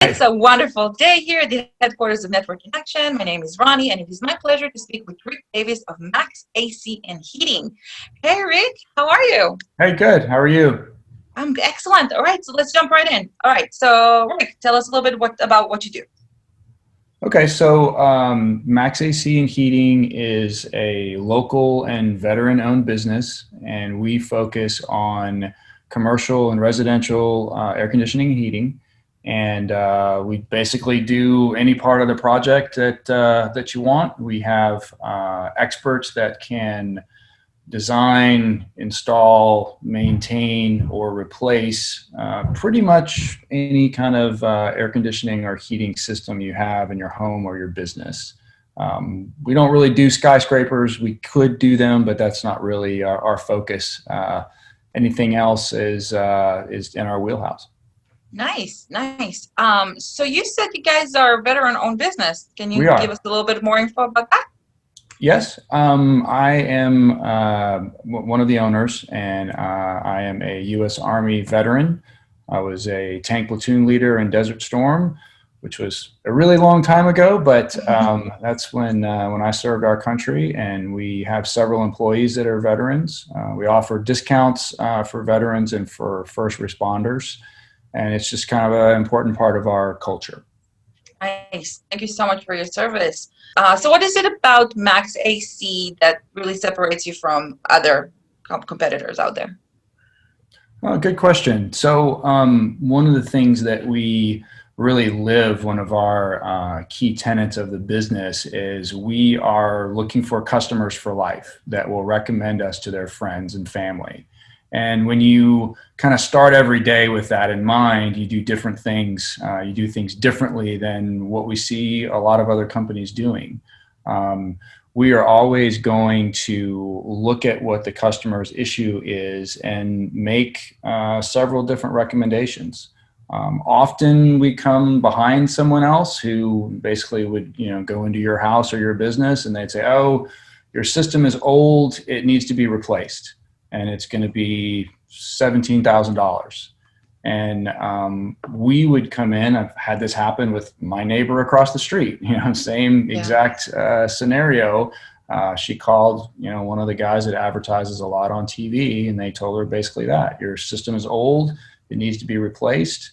It's a wonderful day here at the headquarters of Network in Action. My name is Roni, and it is my pleasure to speak with Ric Davis of Maxx AC and Heating. Hey, Ric, how are you? Hey, good. How are you? I'm excellent. All right, so let's jump right in. All right, so Ric, tell us a little bit about what you do. Okay, so Maxx AC and Heating is a local and veteran-owned business, and we focus on commercial and residential air conditioning and heating. And we basically do any part of the project that you want. We have experts that can design, install, maintain, or replace pretty much any kind of air conditioning or heating system you have in your home or your business. We don't really do skyscrapers. We could do them, but that's not really our focus. Anything else is in our wheelhouse. Nice, nice. So you said you guys are a veteran-owned business. Can We you give are. us a little bit more info about that? Yes, I am one of the owners, and I am a U.S. Army veteran. I was a tank platoon leader in Desert Storm, which was a really long time ago, but that's when I served our country, and we have several employees that are veterans. We offer discounts for veterans and for first responders, and it's just kind of an important part of our culture. Nice. Thank you so much for your service. So what is it about Maxx AC that really separates you from other competitors out there? Good question. So one of the things that we really live, one of our key tenets of the business is we are looking for customers for life that will recommend us to their friends and family. And when you kind of start every day with that in mind, you do different things. You do things differently than what we see a lot of other companies doing. We are always going to look at what the customer's issue is and make several different recommendations. Often we come behind someone else who basically would, go into your house or your business and they'd say, "Oh, your system is old. It needs to be replaced. And it's going to be $17,000. And we would come in. I've had this happen with my neighbor across the street. Same exact scenario. She called, one of the guys that advertises a lot on TV, and they told her basically that your system is old. It needs to be replaced.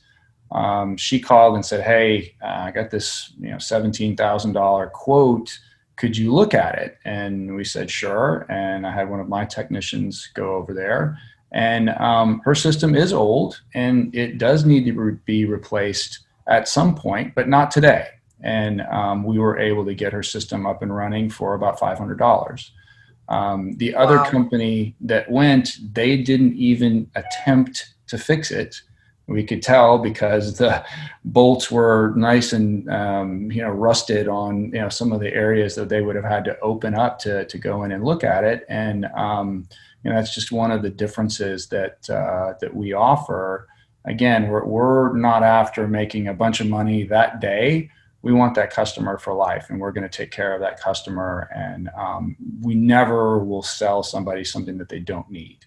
She called and said, "Hey, I got this, $17,000 quote. Could you look at it?" And we said, "Sure." And I had one of my technicians go over there, and her system is old and it does need to be replaced at some point, but not today. And we were able to get her system up and running for about $500. The other Wow. company that went, they didn't even attempt to fix it. We could tell because the bolts were nice and rusted on some of the areas that they would have had to open up to go in and look at it. And that's just one of the differences that we offer. Again, we're not after making a bunch of money that day. We want that customer for life, and we're going to take care of that customer. And we never will sell somebody something that they don't need.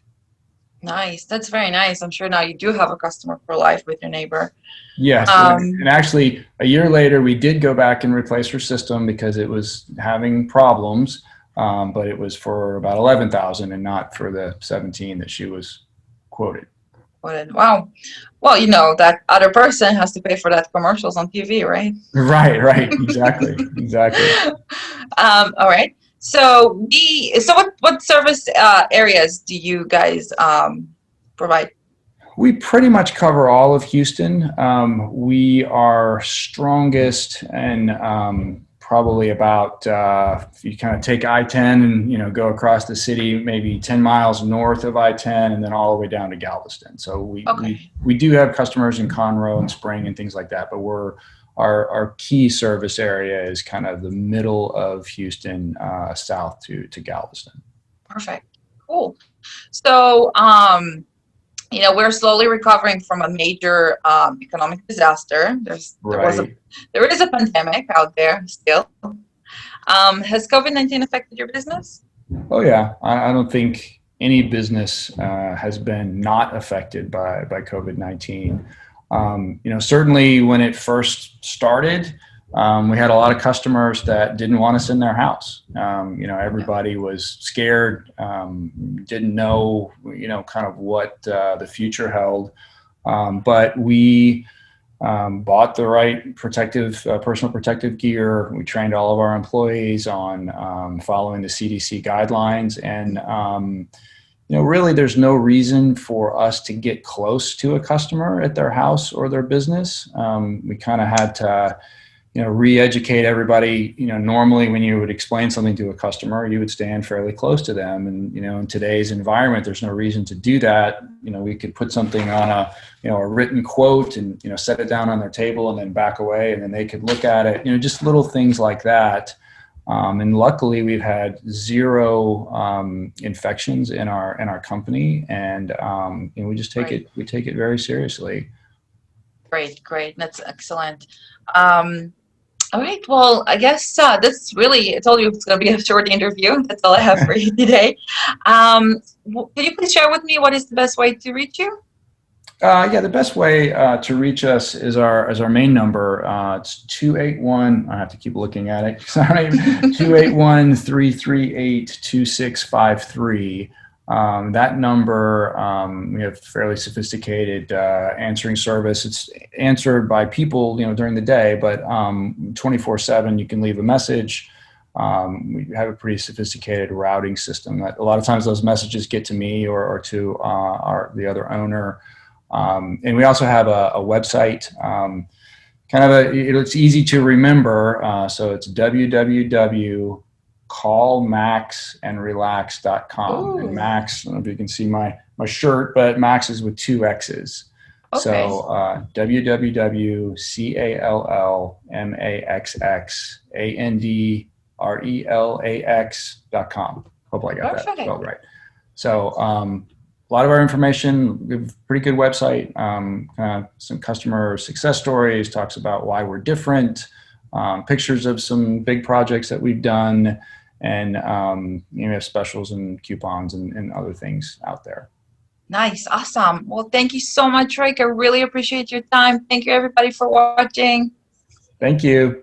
Nice. That's very nice. I'm sure now you do have a customer for life with your neighbor. Yes, Um, and actually, a year later, we did go back and replace her system because it was having problems, but it was for about 11,000 and not for the 17 that she was quoted. wow. Well, that other person has to pay for that commercials on TV, right? Right, right, exactly, exactly. All right. So what service areas do you guys provide? We pretty much cover all of Houston. We are strongest and probably about if you kind of take I-10 and go across the city, maybe 10 miles north of I-10, and then all the way down to Galveston. So Okay. we do have customers in Conroe and Spring and things like that, but our key service area is kind of the middle of Houston, south to Galveston. Perfect. Cool. So, we're slowly recovering from a major economic disaster. Right. There is a pandemic out there still. Has COVID-19 affected your business? Oh yeah, I don't think any business has been not affected by COVID-19. Certainly when it first started, we had a lot of customers that didn't want us in their house. Everybody was scared, didn't know, kind of what the future held. But we bought the right personal protective gear. We trained all of our employees on following the CDC guidelines, and really, there's no reason for us to get close to a customer at their house or their business. We kind of had to, re-educate everybody. Normally when you would explain something to a customer, you would stand fairly close to them. And, in today's environment, there's no reason to do that. We could put something on a written quote and, set it down on their table and then back away, and then they could look at it, just little things like that. And luckily, we've had zero infections in our company, and we just take it very seriously. Great. That's excellent. All right. Well, I guess that's really, I told you it's going to be a short interview. That's all I have for you today. Can you please share with me what is the best way to reach you? The best way to reach us is our main number. It's 281. I have to keep looking at it. Sorry, 281-338-2653. That number, we have fairly sophisticated answering service. It's answered by people, during the day, but 24/7 you can leave a message. We have a pretty sophisticated routing system that a lot of times those messages get to me or to the other owner. And we also have a website, it's easy to remember. So it's www.callmaxxandrelax.com. Ooh. And Maxx, I don't know if you can see my shirt, but Maxx is with 2 X's. Okay. So www.callmaxxandrelax.com. Hopefully I got that spelled right. So a lot of our information, we have a pretty good website, some customer success stories, talks about why we're different, pictures of some big projects that we've done, and we have specials and coupons and other things out there. Nice. Awesome. Well, thank you so much, Rick. I really appreciate your time. Thank you, everybody, for watching. Thank you.